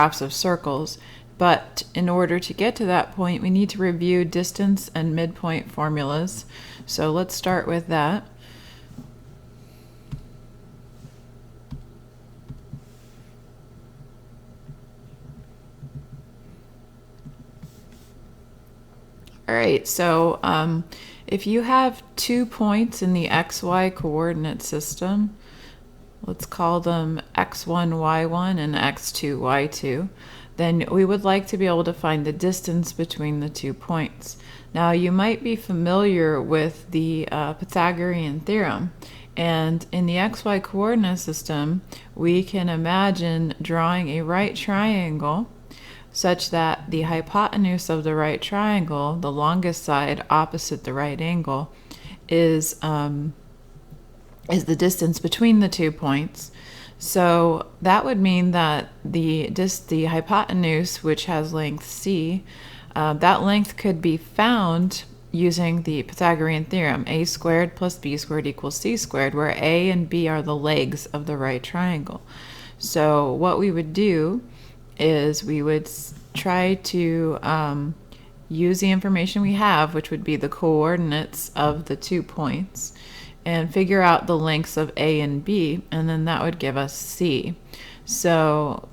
graphs of circles. But in order to get to that point, we need to review distance and midpoint formulas. So let's start with that. All right, so if you have 2 points in the xy coordinate system, let's call them x1, y1 and x2, y2, then we would like to be able to find the distance between the 2 points. Now, you might be familiar with the Pythagorean Theorem, and in the xy coordinate system, we can imagine drawing a right triangle such that the hypotenuse of the right triangle, the longest side opposite the right angle, is the distance between the 2 points. So that would mean that the hypotenuse, which has length c, that length could be found using the Pythagorean theorem, a squared plus b squared equals c squared, where a and b are the legs of the right triangle. So what we would do is we would try to use the information we have, which would be the coordinates of the 2 points, and figure out the lengths of A and B, and then that would give us C. So,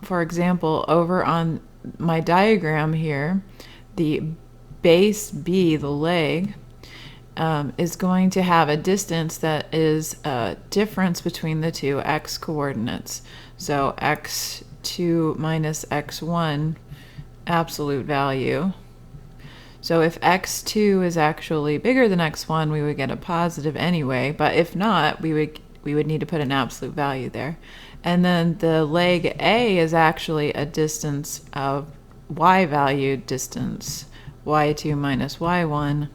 for example, over on my diagram here, the base B, the leg, is going to have a distance that is a difference between the two x coordinates. So x2 minus x1 absolute value. So if x2 is actually bigger than x1, we would get a positive anyway, but if not, we would need to put an absolute value there. And then the leg A is actually a distance of y value distance, y2 minus y1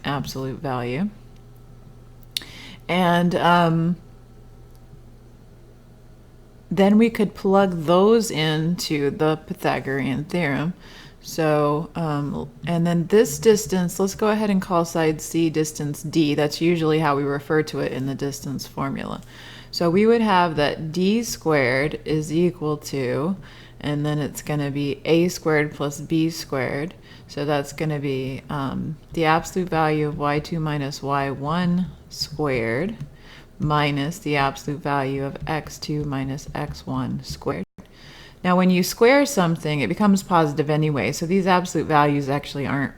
absolute value. And then we could plug those into the Pythagorean theorem. So, and then this distance, let's go ahead and call side C distance D. That's usually how we refer to it in the distance formula. So we would have that D squared is equal to, and then it's going to be A squared plus B squared. So that's going to be the absolute value of y2 minus y1 squared minus the absolute value of x2 minus x1 squared. Now, when you square something, it becomes positive anyway, so these absolute values actually aren't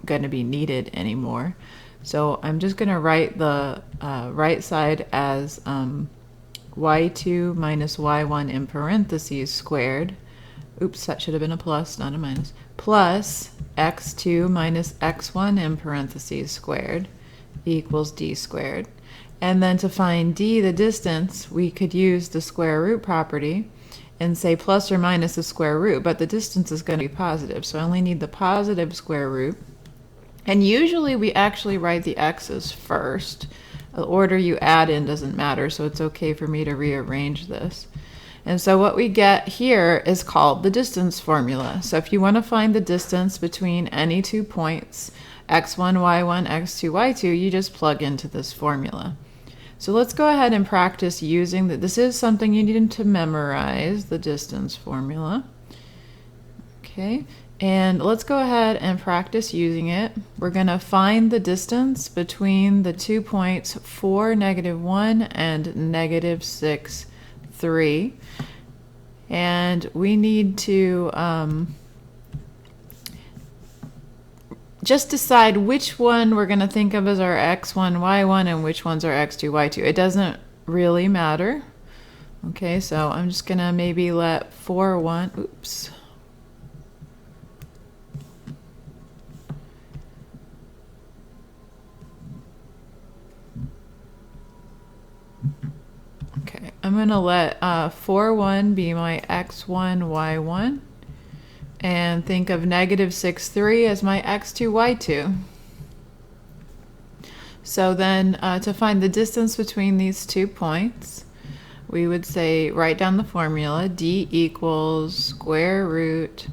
going to be needed anymore. So I'm just going to write the right side as y2 minus y1 in parentheses squared. Oops, that should have been a plus, not a minus. Plus x2 minus x1 in parentheses squared equals d squared. And then to find d, the distance, we could use the square root property and say plus or minus the square root, but the distance is going to be positive, so I only need the positive square root. And usually we actually write the x's first. The order you add in doesn't matter, so it's okay for me to rearrange this. And so what we get here is called the distance formula. So if you want to find the distance between any 2 points, x1, y1, x2, y2, you just plug into this formula. So let's go ahead and practice using that. This is something you need to memorize, the distance formula. Okay, and let's go ahead and practice using it. We're going to find the distance between the 2 points 4, -1 and -6, 3. And we need to just decide which one we're going to think of as our x1, y1, and which one's our x2, y2. It doesn't really matter. Okay, so I'm just going to maybe let 4, 1, oops. Okay, I'm going to let 4, 1 be my x1, y1. And think of -6, 3 as my x2, y2. So then to find the distance between these 2 points, we would say, write down the formula, d equals square root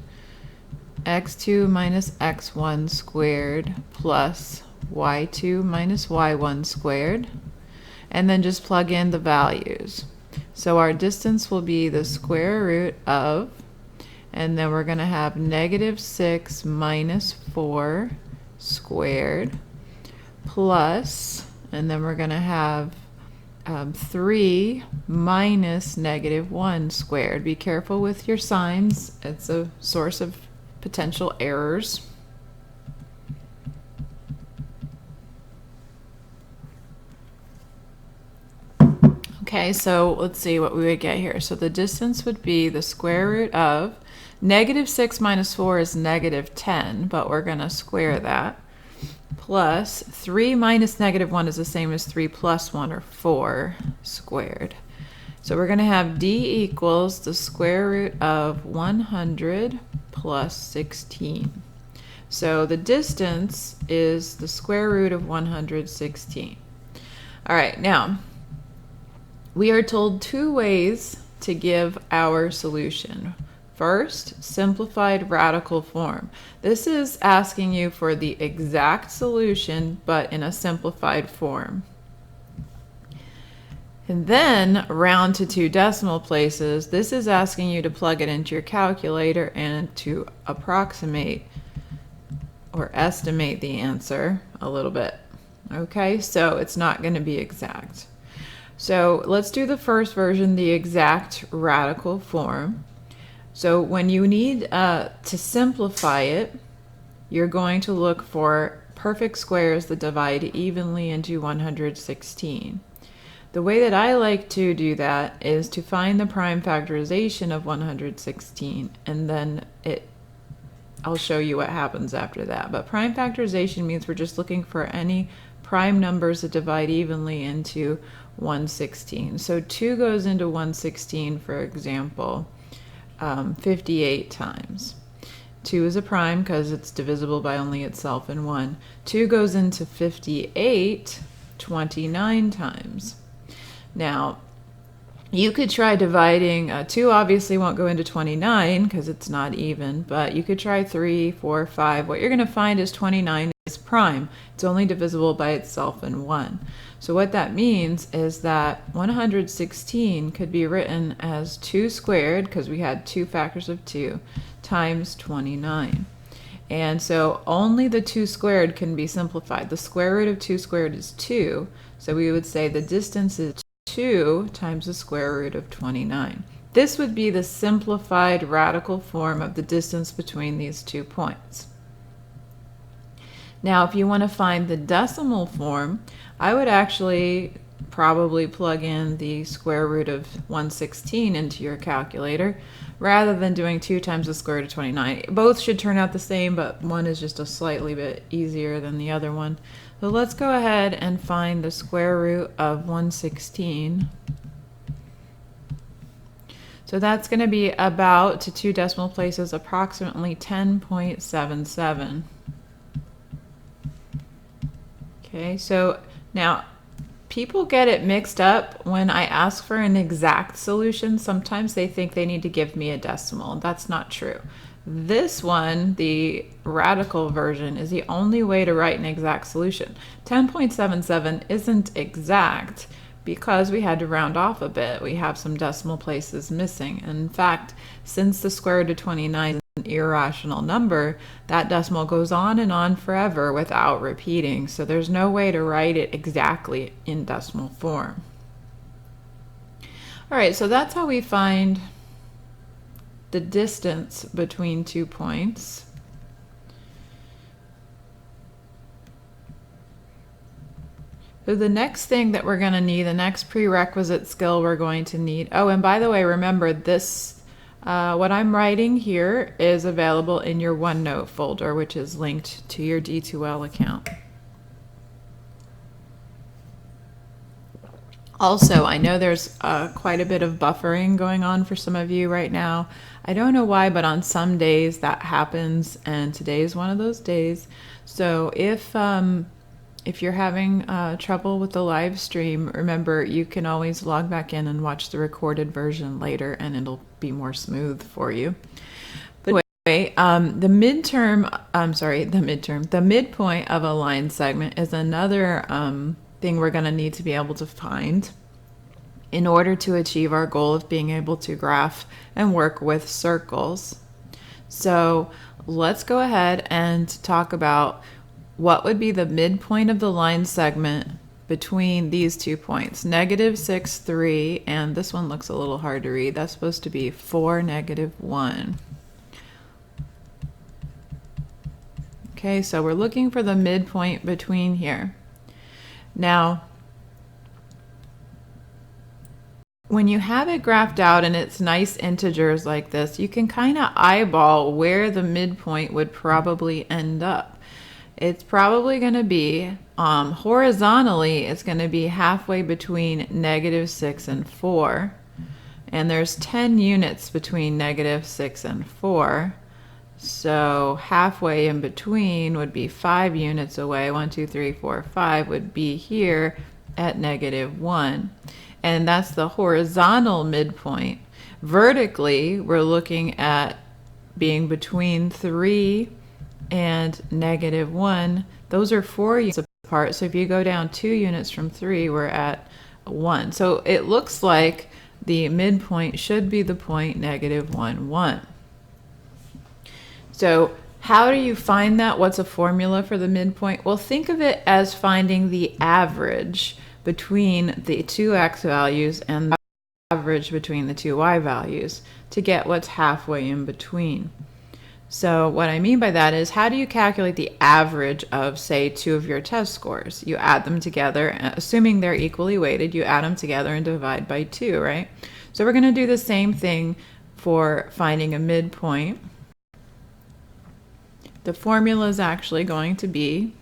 x2 minus x1 squared plus y2 minus y1 squared, and then just plug in the values. So our distance will be the square root of, and then we're going to have -6 minus 4 squared plus, and then we're going to have 3 minus -1 squared. Be careful with your signs. It's a source of potential errors. Okay, so let's see what we would get here. So the distance would be the square root of -6 minus 4 is -10, but we're going to square that, plus 3 minus -1 is the same as 3 plus 1, or 4 squared. So we're going to have d equals the square root of 100 plus 16. So the distance is the square root of 116. All right, now we are told two ways to give our solution. First, simplified radical form. This is asking you for the exact solution, but in a simplified form. And then round to 2 decimal places. This is asking you to plug it into your calculator and to approximate or estimate the answer a little bit. Okay, so it's not going to be exact. So let's do the first version, the exact radical form. So when you need to simplify it, you're going to look for perfect squares that divide evenly into 116. The way that I like to do that is to find the prime factorization of 116, and then I'll show you what happens after that. But prime factorization means we're just looking for any prime numbers that divide evenly into 116. So 2 goes into 116, for example, 58 times. 2 is a prime because it's divisible by only itself in 1. 2 goes into 58 29 times. Now, you could try dividing, 2 obviously won't go into 29 because it's not even, but you could try 3, 4, 5. What you're going to find is 29 is prime. It's only divisible by itself in 1. So what that means is that 116 could be written as 2 squared, because we had 2 factors of 2, times 29. And so only the 2 squared can be simplified. The square root of 2 squared is 2, so we would say the distance is 2 times the square root of 29. This would be the simplified radical form of the distance between these 2 points. Now, if you want to find the decimal form, I would actually probably plug in the square root of 116 into your calculator rather than doing 2 times the square root of 29. Both should turn out the same, but one is just a slightly bit easier than the other one. So let's go ahead and find the square root of 116. So that's going to be about, to 2 decimal places, approximately 10.77. Okay, so now people get it mixed up when I ask for an exact solution. Sometimes they think they need to give me a decimal. That's not true. This one, the radical version, is the only way to write an exact solution. 10.77 isn't exact because we had to round off a bit. We have some decimal places missing. And in fact, since the square root of 29 is an irrational number, that decimal goes on and on forever without repeating. So there's no way to write it exactly in decimal form. All right, so that's how we find the distance between 2 points. So the next thing that we're going to need, the next prerequisite skill we're going to need, oh, and by the way, remember this, what I'm writing here is available in your OneNote folder, which is linked to your D2L account. Also, I know there's quite a bit of buffering going on for some of you right now. I don't know why, but on some days that happens, and today is one of those days. So if you're having trouble with the live stream, remember you can always log back in and watch the recorded version later, and it'll be more smooth for you. But anyway, the midpoint of a line segment is another thing we're going to need to be able to find. in order to achieve our goal of being able to graph and work with circles. So let's go ahead and talk about what would be the midpoint of the line segment between these 2 points, -6, 3, and this one looks a little hard to read. That's supposed to be 4, -1. Okay, so we're looking for the midpoint between here. Now, when you have it graphed out and it's nice integers like this, you can kind of eyeball where the midpoint would probably end up. It's probably going to be, horizontally, it's going to be halfway between -6 and 4. And there's 10 units between -6 and 4. So halfway in between would be 5 units away. 1, 2, 3, 4, 5 would be here at -1. And that's the horizontal midpoint. Vertically, we're looking at being between 3 and -1. Those are 4 units apart. So if you go down 2 units from 3, we're at 1. So it looks like the midpoint should be the point -1, 1. So how do you find that? What's a formula for the midpoint? Well, think of it as finding the average between the 2 x values and the average between the 2 y values to get what's halfway in between. So what I mean by that is, how do you calculate the average of, say, 2 of your test scores? You add them together, assuming they're equally weighted, you add them together and divide by 2, right? So we're going to do the same thing for finding a midpoint. The formula is actually going to be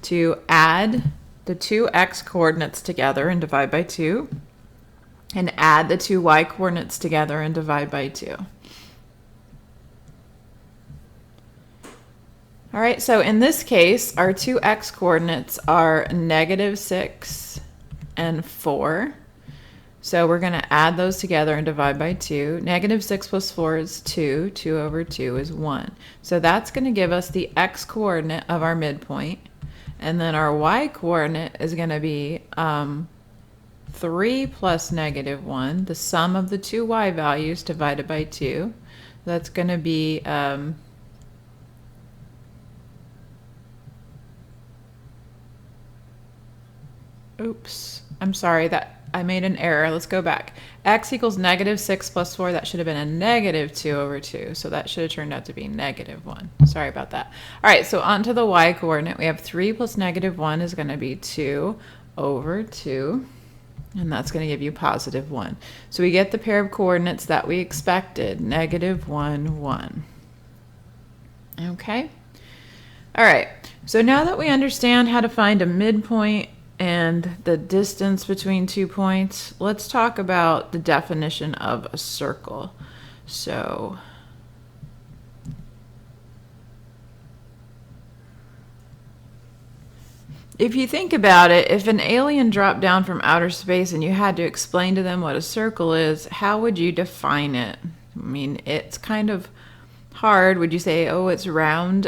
to add the 2 x coordinates together and divide by 2, and add the 2 y coordinates together and divide by 2. All right, so in this case, our 2 x coordinates are -6 and 4. So we're going to add those together and divide by 2. -6 plus 4 is 2. 2 over 2 is 1. So that's going to give us the x coordinate of our midpoint. And then our y coordinate is going to be 3 plus -1, the sum of the 2 y values divided by 2. That's going to be oops, I'm sorry, that I made an error. Let's go back. X equals -6 plus 4. That should have been a -2 over 2. So that should have turned out to be -1. Sorry about that. All right, so on to the y coordinate. We have 3 plus -1 is going to be 2 over 2. And that's going to give you +1. So we get the pair of coordinates that we expected, -1, 1. Okay? All right, so now that we understand how to find a midpoint and the distance between 2 points, let's talk about the definition of a circle. So if you think about it, if an alien dropped down from outer space and you had to explain to them what a circle is, how would you define it? I mean, it's kind of hard. Would you say, oh, it's round?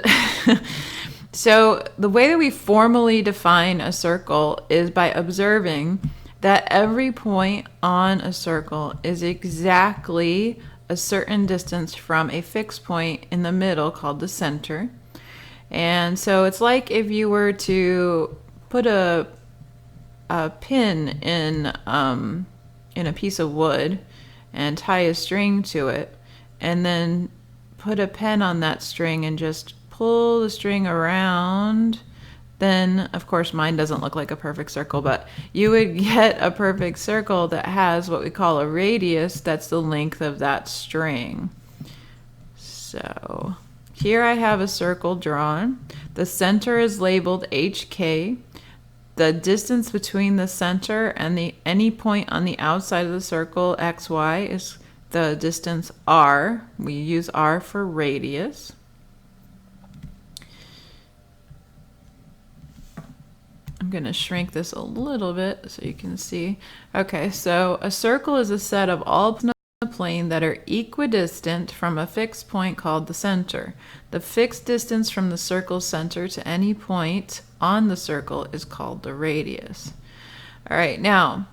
So the way that we formally define a circle is by observing that every point on a circle is exactly a certain distance from a fixed point in the middle called the center. And so it's like if you were to put a pin in a piece of wood and tie a string to it, and then put a pen on that string and just pull the string around, then of course mine doesn't look like a perfect circle, but you would get a perfect circle that has what we call a radius. That's the length of that string. So here I have a circle drawn. The center is labeled HK. The distance between the center and any point on the outside of the circle, XY, is the distance R. We use R for radius. I'm going to shrink this a little bit so you can see. Okay, so a circle is a set of all points on the plane that are equidistant from a fixed point called the center. The fixed distance from the circle's center to any point on the circle is called the radius. All right, now,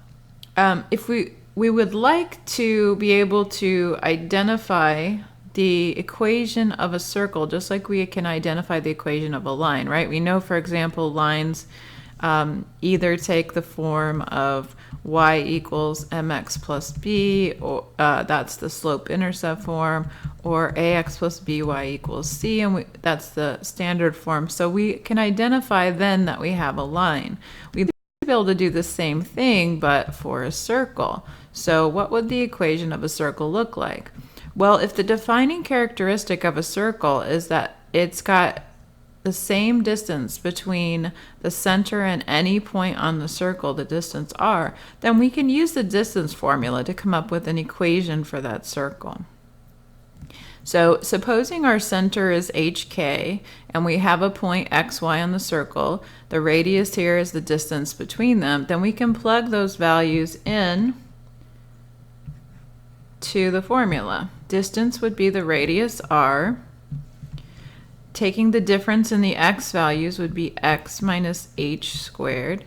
if we we would like to be able to identify the equation of a circle just like we can identify the equation of a line, right? We know, for example, lines either take the form of y equals mx plus b, or that's the slope-intercept form, or ax plus by equals c, and that's the standard form. So we can identify then that we have a line. We'd be able to do the same thing, but for a circle. So what would the equation of a circle look like? Well, if the defining characteristic of a circle is that it's got the same distance between the center and any point on the circle, the distance r, then we can use the distance formula to come up with an equation for that circle. So supposing our center is hk and we have a point xy on the circle, the radius here is the distance between them, then we can plug those values in to the formula. Distance would be the radius r. Taking the difference in the x values would be x minus h squared,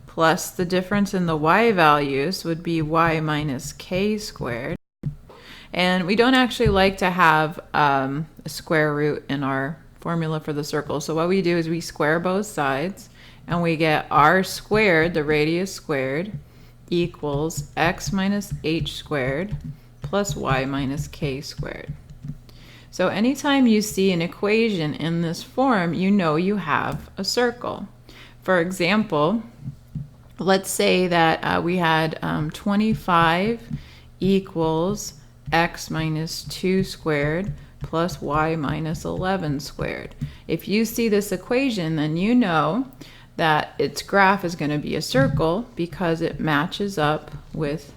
plus the difference in the y values would be y minus k squared. And we don't actually like to have a square root in our formula for the circle. So what we do is we square both sides, and we get r squared, the radius squared, equals x minus h squared plus y minus k squared. So anytime you see an equation in this form, you know you have a circle. For example, let's say that we had 25 equals x minus 2 squared plus y minus 11 squared. If you see this equation, then you know that its graph is going to be a circle because it matches up with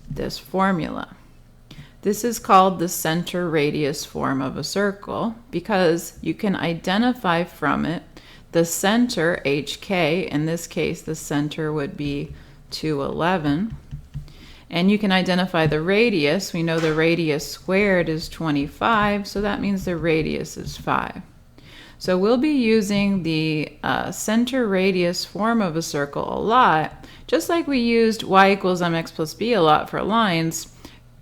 this formula. This is called the center radius form of a circle because you can identify from it the center, hk. In this case, the center would be 211. And you can identify the radius. We know the radius squared is 25, so that means the radius is 5. So we'll be using the center radius form of a circle a lot, just like we used y equals mx plus b a lot for lines,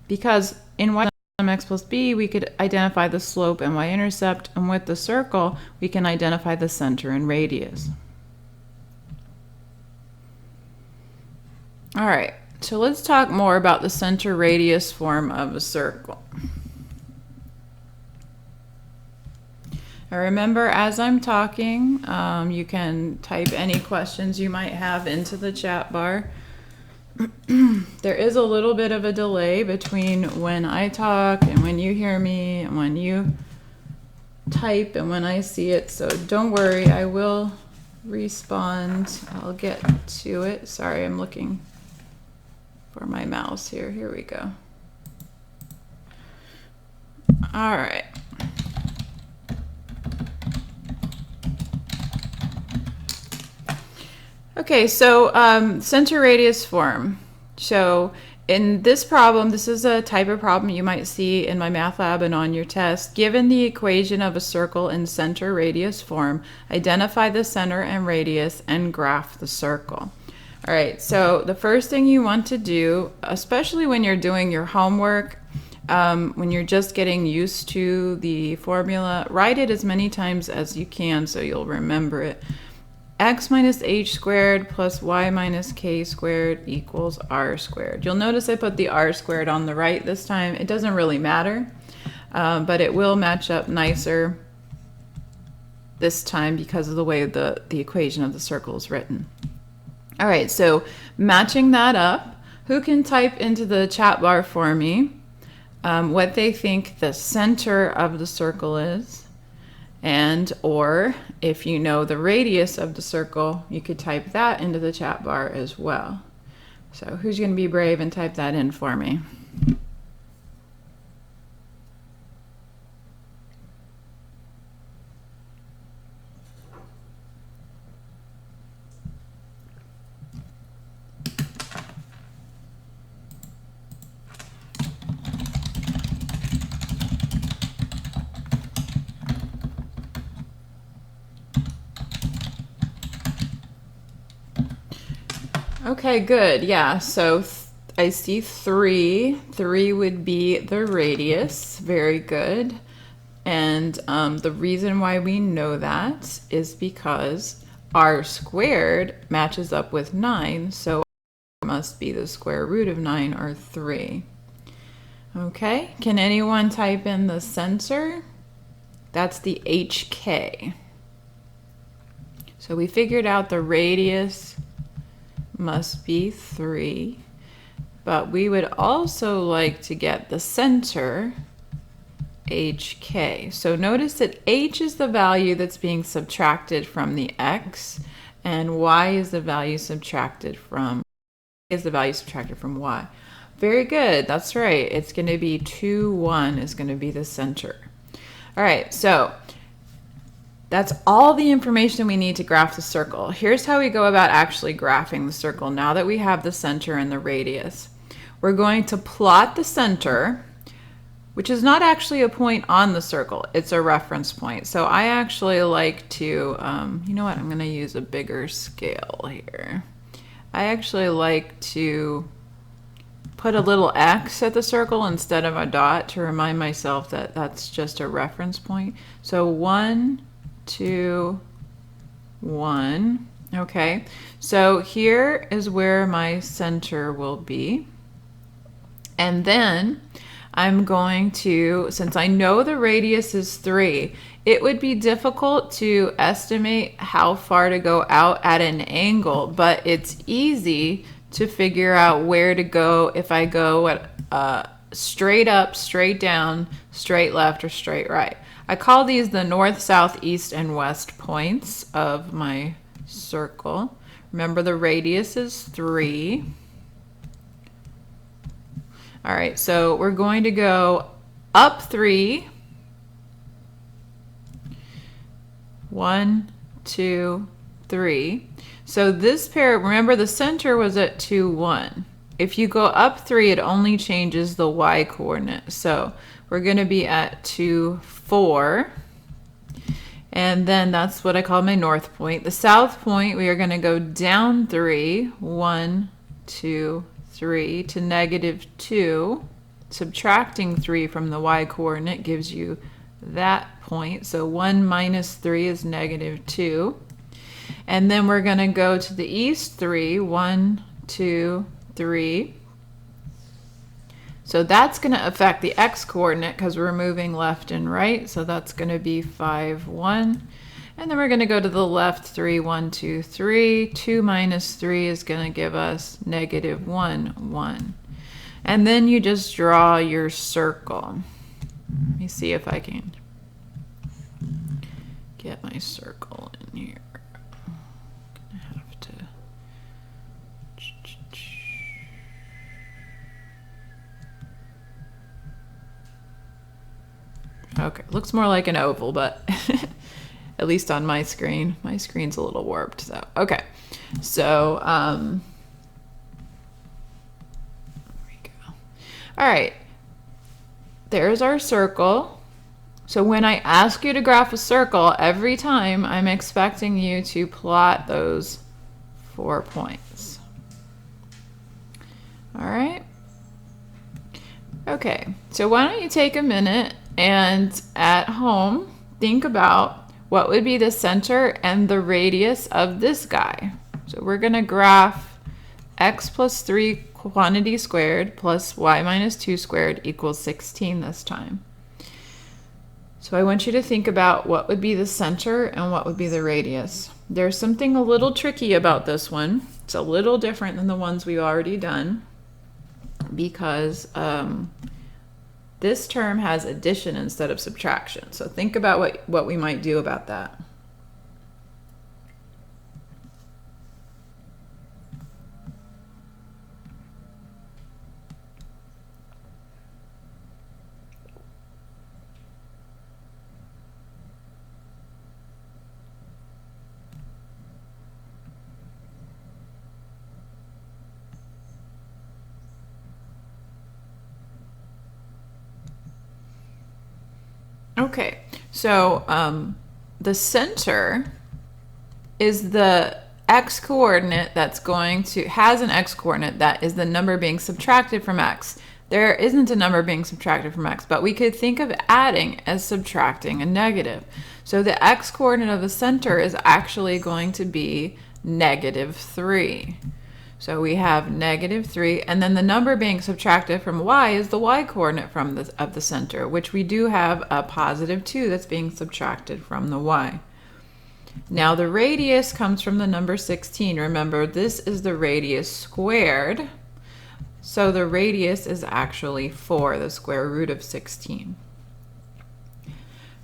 because in y mx plus b, we could identify the slope and y-intercept, and with the circle, we can identify the center and radius. All right, so let's talk more about the center radius form of a circle. Now remember, as I'm talking, you can type any questions you might have into the chat bar. There is a little bit of a delay between when I talk and when you hear me and when you type and when I see it, so don't worry, I will respond. I'll get to it. Sorry, I'm looking for my mouse here. Here we go. All right. Okay, so center radius form. So in this problem, this is a type of problem you might see in my math lab and on your test. Given the equation of a circle in center radius form, identify the center and radius and graph the circle. All right, so the first thing you want to do, especially when you're doing your homework, when you're just getting used to the formula, write it as many times as you can so you'll remember it. X minus h squared plus y minus k squared equals r squared. You'll notice I put the r squared on the right this time. It doesn't really matter, but it will match up nicer this time because of the way the equation of the circle is written. All right, so matching that up, who can type into the chat bar for me what they think the center of the circle is? And or if you know the radius of the circle, you could type that into the chat bar as well. So who's going to be brave and type that in for me? Okay, good. Yeah, so I see 3. 3 would be the radius. Very good. And the reason why we know that is because r squared matches up with 9, so it must be the square root of 9, or 3. Okay, can anyone type in the center? That's the HK. So we figured out the radius must be 3, but we would also like to get the center, HK. So notice that H is the value that's being subtracted from the X, and Y is the value subtracted from Y. Very good, that's right. It's going to be 2, 1 is going to be the center. All right, so that's all the information we need to graph the circle. Here's how we go about actually graphing the circle now that we have the center and the radius. We're going to plot the center, which is not actually a point on the circle, it's a reference point. So I actually like to, you know what, I'm going to use a bigger scale here. I actually like to put a little X at the circle instead of a dot to remind myself that that's just a reference point. So 1, 2, 1. Okay, so here is where my center will be. And then I'm going to, since I know the radius is 3, it would be difficult to estimate how far to go out at an angle, but it's easy to figure out where to go if I go at straight up, straight down, straight left, or straight right. I call these the north, south, east, and west points of my circle. Remember, the radius is 3. All right, so we're going to go up 3. 1, 2, 3. So this pair, remember the center was at 2, 1. If you go up 3, it only changes the y coordinate. So we're going to be at 2, 4. And then that's what I call my north point. The south point, we are going to go down 3, 1, 2, 3 to -2. Subtracting 3 from the y coordinate gives you that point. So 1 minus 3 is -2. And then we're going to go to the east 3, 1, 2, 3. So that's going to affect the x coordinate because we're moving left and right. So that's going to be 5, 1. And then we're going to go to the left 3, 1, 2, 3. 2 minus 3 is going to give us -1, 1. And then you just draw your circle. Let me see if I can get my circle in here. I'm gonna have to. Okay, looks more like an oval, but at least on my screen. My screen's a little warped, so okay. So there we go. All right, there's our circle. So when I ask you to graph a circle, every time I'm expecting you to plot those 4 points. All right. Okay, so why don't you take a minute and at home think about what would be the center and the radius of this guy. So we're going to graph x plus 3 quantity squared plus y minus 2 squared equals 16 this time. So I want you to think about what would be the center and what would be the radius. There's something a little tricky about this one. It's a little different than the ones we've already done because this term has addition instead of subtraction. So think about what we might do about that. Okay, so the center is the x coordinate that's has an x coordinate that is the number being subtracted from x. There isn't a number being subtracted from x, but we could think of adding as subtracting a negative. So the x coordinate of the center is actually going to be -3. So we have -3, and then the number being subtracted from y is the y coordinate of the center, which we do have a +2 that's being subtracted from the y. Now the radius comes from the number 16. Remember, this is the radius squared. So the radius is actually 4, the square root of 16.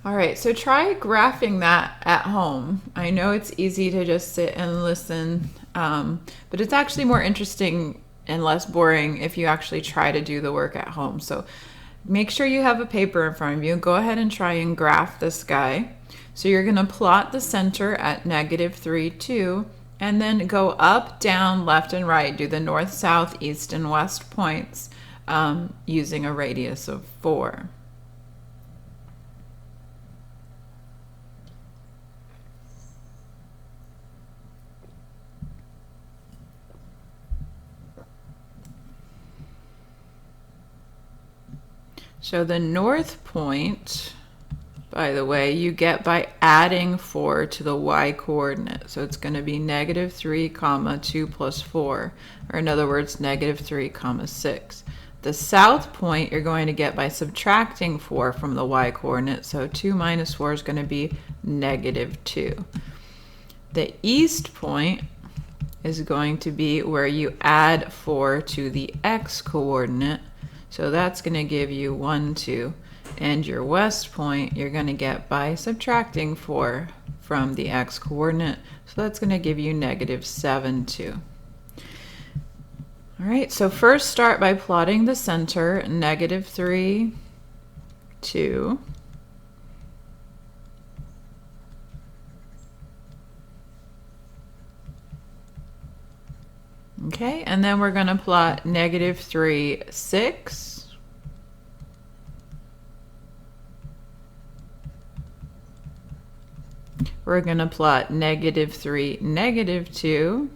All right, so try graphing that at home. I know it's easy to just sit and listen, but it's actually more interesting and less boring if you actually try to do the work at home. So make sure you have a paper in front of you. Go ahead and try and graph this guy. So you're going to plot the center at -3, 2, and then go up, down, left, and right. Do the north, south, east, and west points using a radius of 4. So the north point, by the way, you get by adding 4 to the y coordinate. So it's going to be -3, 2 plus 4, or in other words, -3, 6. The south point you're going to get by subtracting 4 from the y coordinate. So 2 minus 4 is going to be -2. The east point is going to be where you add 4 to the x coordinate. So that's going to give you 1, 2. And your west point you're going to get by subtracting 4 from the x coordinate. So that's going to give you -7, 2. All right, so first start by plotting the center, -3, 2. Okay, and then we're going to plot -3, 6. We're going to plot -3, -2.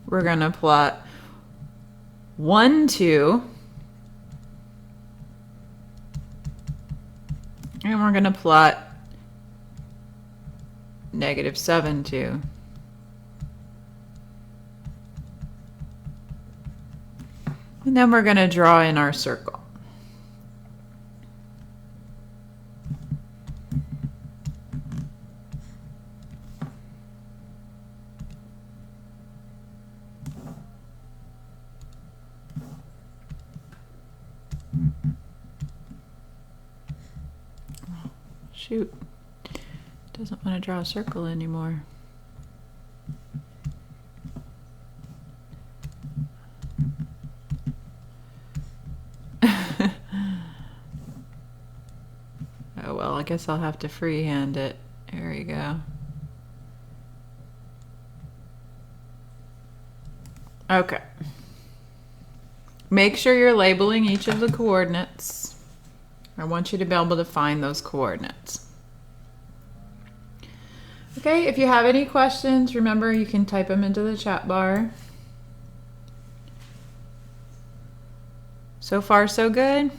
We're going to plot 1, 2. And we're going to plot -7, 2. And then we're going to draw in our circle. Shoot. Doesn't want to draw a circle anymore. Oh well, I guess I'll have to freehand it. There we go. Okay. Make sure you're labeling each of the coordinates. I want you to be able to find those coordinates. Okay, if you have any questions, remember you can type them into the chat bar. So far, so good?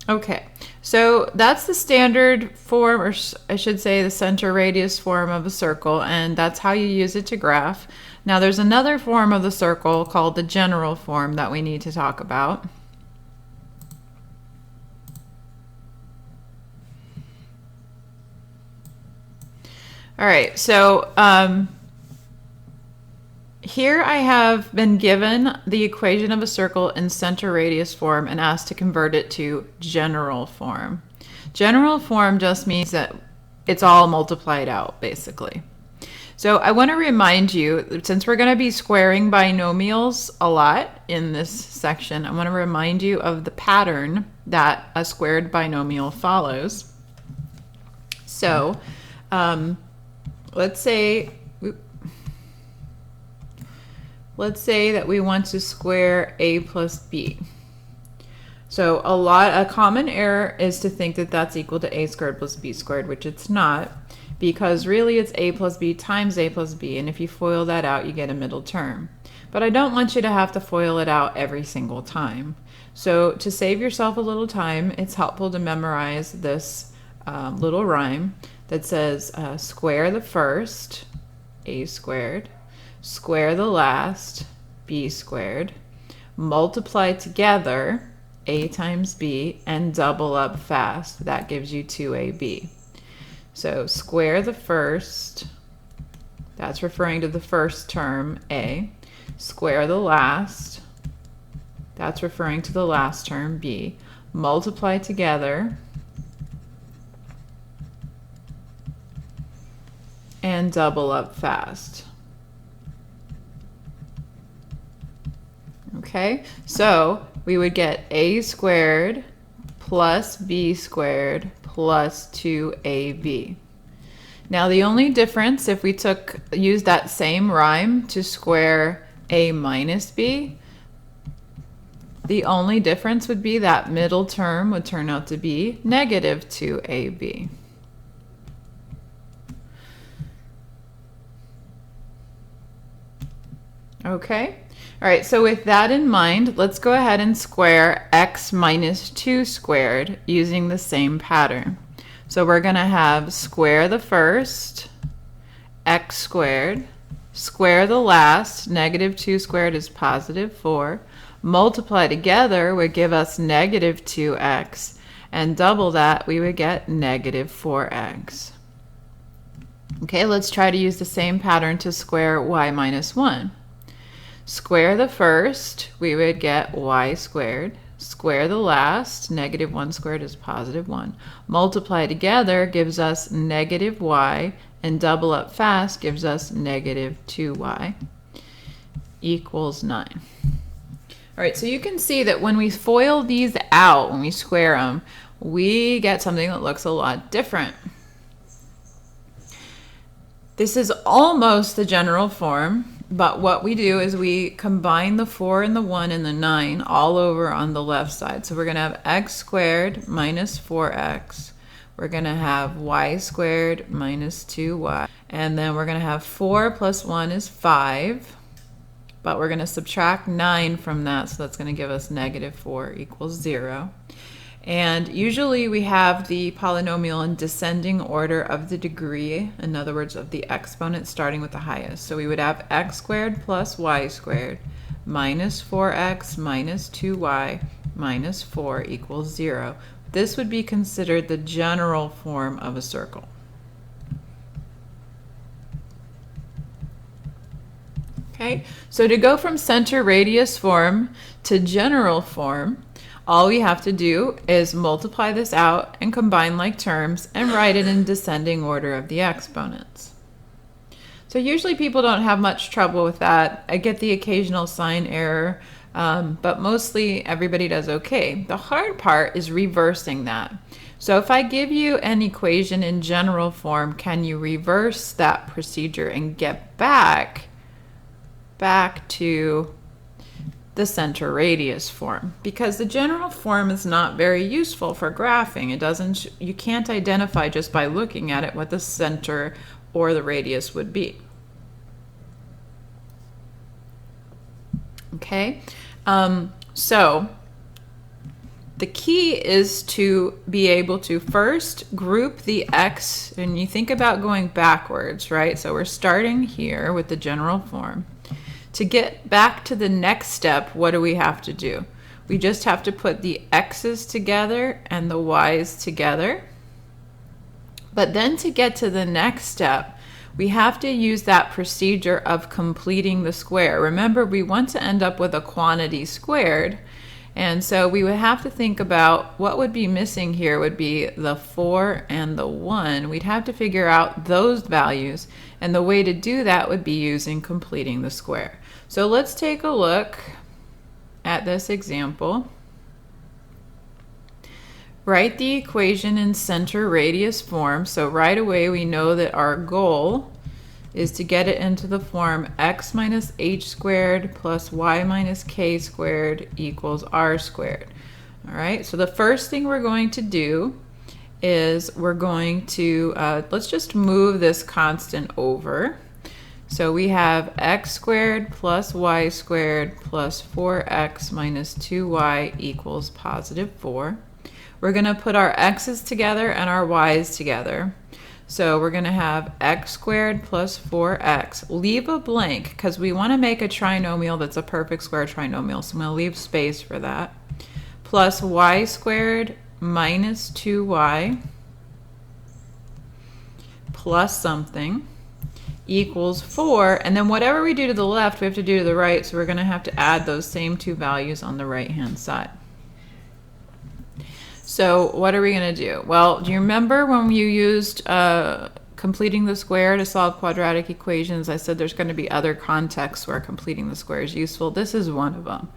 Okay, so that's the standard form, or I should say the center radius form of a circle, and that's how you use it to graph. Now there's another form of the circle called the general form that we need to talk about. All right, so here I have been given the equation of a circle in center radius form and asked to convert it to general form. General form just means that it's all multiplied out, basically. So I want to remind you, since we're going to be squaring binomials a lot in this section, I want to remind you of the pattern that a squared binomial follows. So let's say that we want to square a plus b. So a common error is to think that that's equal to a squared plus b squared, which it's not, because really it's a plus b times a plus b, and if you FOIL that out, you get a middle term. But I don't want you to have to FOIL it out every single time. So to save yourself a little time, it's helpful to memorize this little rhyme that says square the first, a squared, square the last, b squared, multiply together, a times b, and double up fast. That gives you 2ab. So square the first, that's referring to the first term, a. Square the last, that's referring to the last term, b. Multiply together, and double up fast. Okay, so we would get a squared plus b squared plus 2ab. Now the only difference, if we used that same rhyme to square a minus b, the only difference would be that middle term would turn out to be negative 2ab. Okay? All right, so with that in mind, let's go ahead and square x minus 2 squared using the same pattern. So we're going to have square the first, x squared, square the last, negative 2 squared is positive 4, multiply together would give us negative 2x, and double that, we would get negative 4x. Okay, let's try to use the same pattern to square y minus 1. Square the first, we would get y squared. Square the last, negative 1 squared is positive 1. Multiply together gives us negative y, and double up fast gives us negative 2y equals 9. All right, so you can see that when we FOIL these out, when we square them, we get something that looks a lot different. This is almost the general form, but what we do is we combine the 4 and the 1 and the 9 all over on the left side. So we're going to have x squared minus 4x. We're going to have y squared minus 2y. And then we're going to have 4 plus 1 is 5. But we're going to subtract 9 from that, so that's going to give us negative 4 equals 0. And usually we have the polynomial in descending order of the degree, in other words, of the exponent starting with the highest. So we would have x squared plus y squared minus 4x minus 2y minus 4 equals 0. This would be considered the general form of a circle. Okay, so to go from center radius form to general form, all we have to do is multiply this out and combine like terms and write it in descending order of the exponents. So usually people don't have much trouble with that. I get the occasional sign error, but mostly everybody does okay. The hard part is reversing that. So if I give you an equation in general form, can you reverse that procedure and get back to the center radius form? Because the general form is not very useful for graphing. You can't identify just by looking at it what the center or the radius would be. Okay, so the key is to be able to first group the x, and you think about going backwards, right? So we're starting here with the general form. To get back to the next step, what do we have to do? We just have to put the x's together and the y's together. But then to get to the next step, we have to use that procedure of completing the square. Remember, we want to end up with a quantity squared, and so we would have to think about what would be missing here would be the 4 and the 1. We'd have to figure out those values, and the way to do that would be using completing the square. So let's take a look at this example. Write the equation in center radius form. So right away we know that our goal is to get it into the form x minus h squared plus y minus k squared equals r squared. All right, so the first thing we're going to do is we're going to, let's just move this constant over. So we have x squared plus y squared plus 4x minus 2y equals positive 4. We're going to put our x's together and our y's together. So we're going to have x squared plus 4x. Leave a blank because we want to make a trinomial that's a perfect square trinomial. So I'm going to leave space for that. Plus y squared minus 2y plus something equals 4. And then whatever we do to the left, we have to do to the right. So we're going to have to add those same two values on the right-hand side. So what are we going to do? Well, do you remember when you used completing the square to solve quadratic equations? I said there's going to be other contexts where completing the square is useful. This is one of them.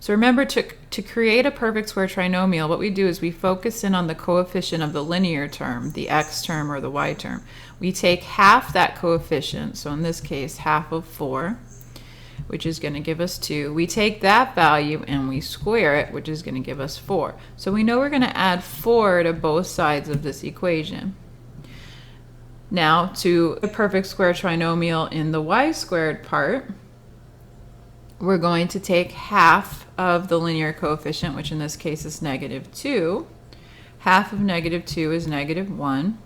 So remember, to create a perfect square trinomial, what we do is we focus in on the coefficient of the linear term, the x term or the y term. We take half that coefficient, so in this case, half of 4, which is going to give us 2. We take that value and we square it, which is going to give us 4. So we know we're going to add 4 to both sides of this equation. Now, to a perfect square trinomial in the y squared part, we're going to take half of the linear coefficient, which in this case is negative 2. Half of negative 2 is negative 1.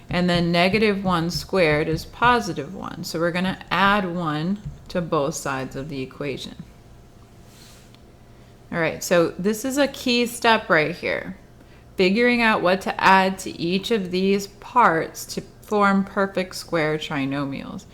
And then negative 1 squared is positive 1. So we're going to add 1 to both sides of the equation. All right, so this is a key step right here. Figuring out what to add to each of these parts to form perfect square trinomials.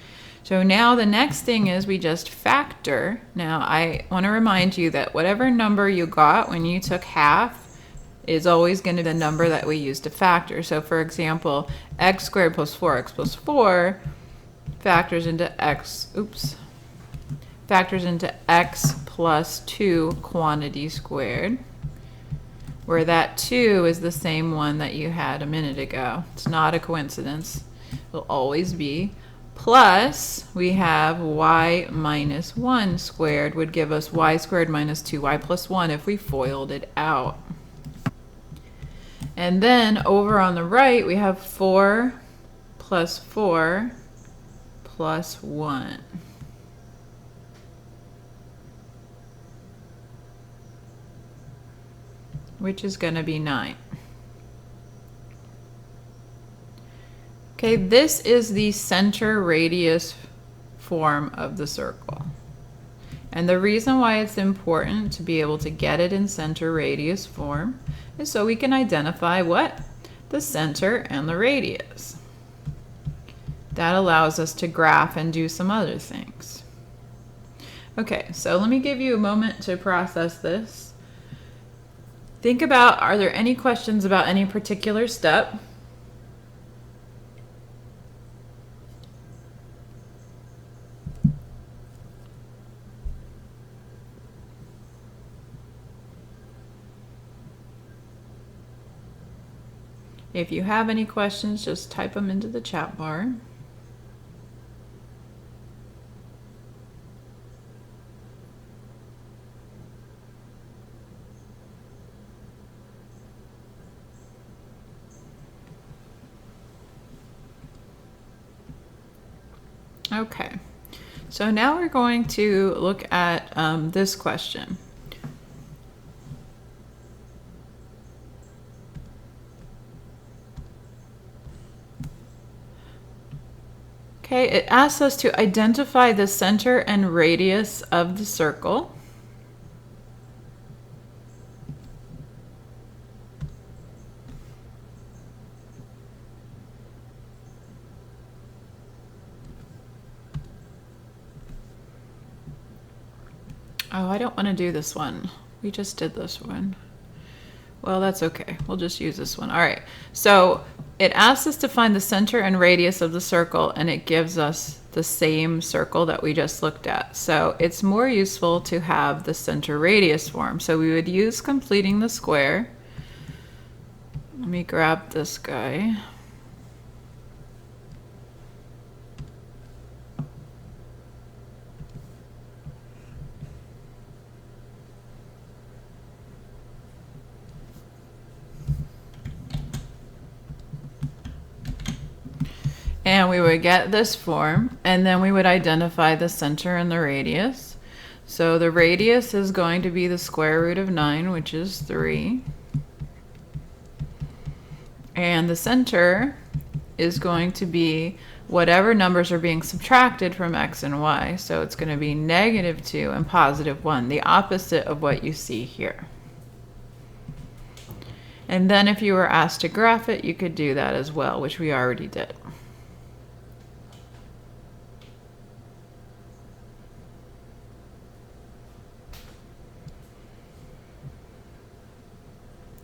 So now the next thing is we just factor. Now I want to remind you that whatever number you got when you took half is always going to be the number that we use to factor. So for example, x squared plus 4x plus 4 factors into x plus 2 quantity squared, where that 2 is the same one that you had a minute ago. It's not a coincidence. It'll always be. Plus, we have y minus 1 squared would give us y squared minus 2y plus 1 if we FOILed it out. And then over on the right, we have 4 plus 4 plus 1. Which is going to be 9. Okay, this is the center radius form of the circle. And the reason why it's important to be able to get it in center radius form is so we can identify what? The center and the radius. That allows us to graph and do some other things. Okay, so let me give you a moment to process this. Think about, are there any questions about any particular step? If you have any questions, just type them into the chat bar. Okay, so now we're going to look at this question. Okay, it asks us to identify the center and radius of the circle. Oh, I don't want to do this one. We just did this one. Well, that's okay. We'll just use this one. All right. So it asks us to find the center and radius of the circle, and it gives us the same circle that we just looked at. So it's more useful to have the center radius form. So we would use completing the square. Let me grab this guy. And we would get this form, and then we would identify the center and the radius. So the radius is going to be the square root of 9, which is 3. And the center is going to be whatever numbers are being subtracted from x and y. So it's going to be -2 and +1, the opposite of what you see here. And then if you were asked to graph it, you could do that as well, which we already did.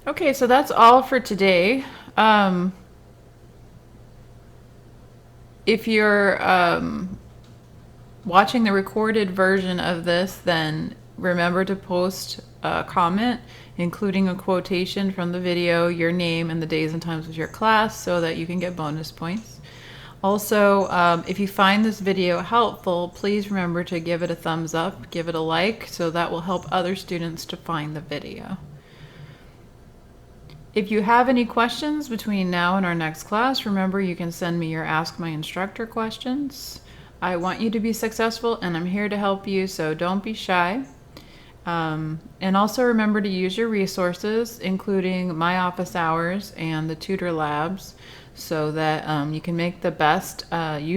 Okay, so that's all for today. If you're watching the recorded version of this, then remember to post a comment, including a quotation from the video, your name, and the days and times of your class so that you can get bonus points. Also, if you find this video helpful, please remember to give it a thumbs up, give it a like, so that will help other students to find the video. If you have any questions between now and our next class, remember you can send me your Ask My Instructor questions. I want you to be successful and I'm here to help you, so don't be shy. And also remember to use your resources, including my office hours and the tutor labs, so that you can make the best use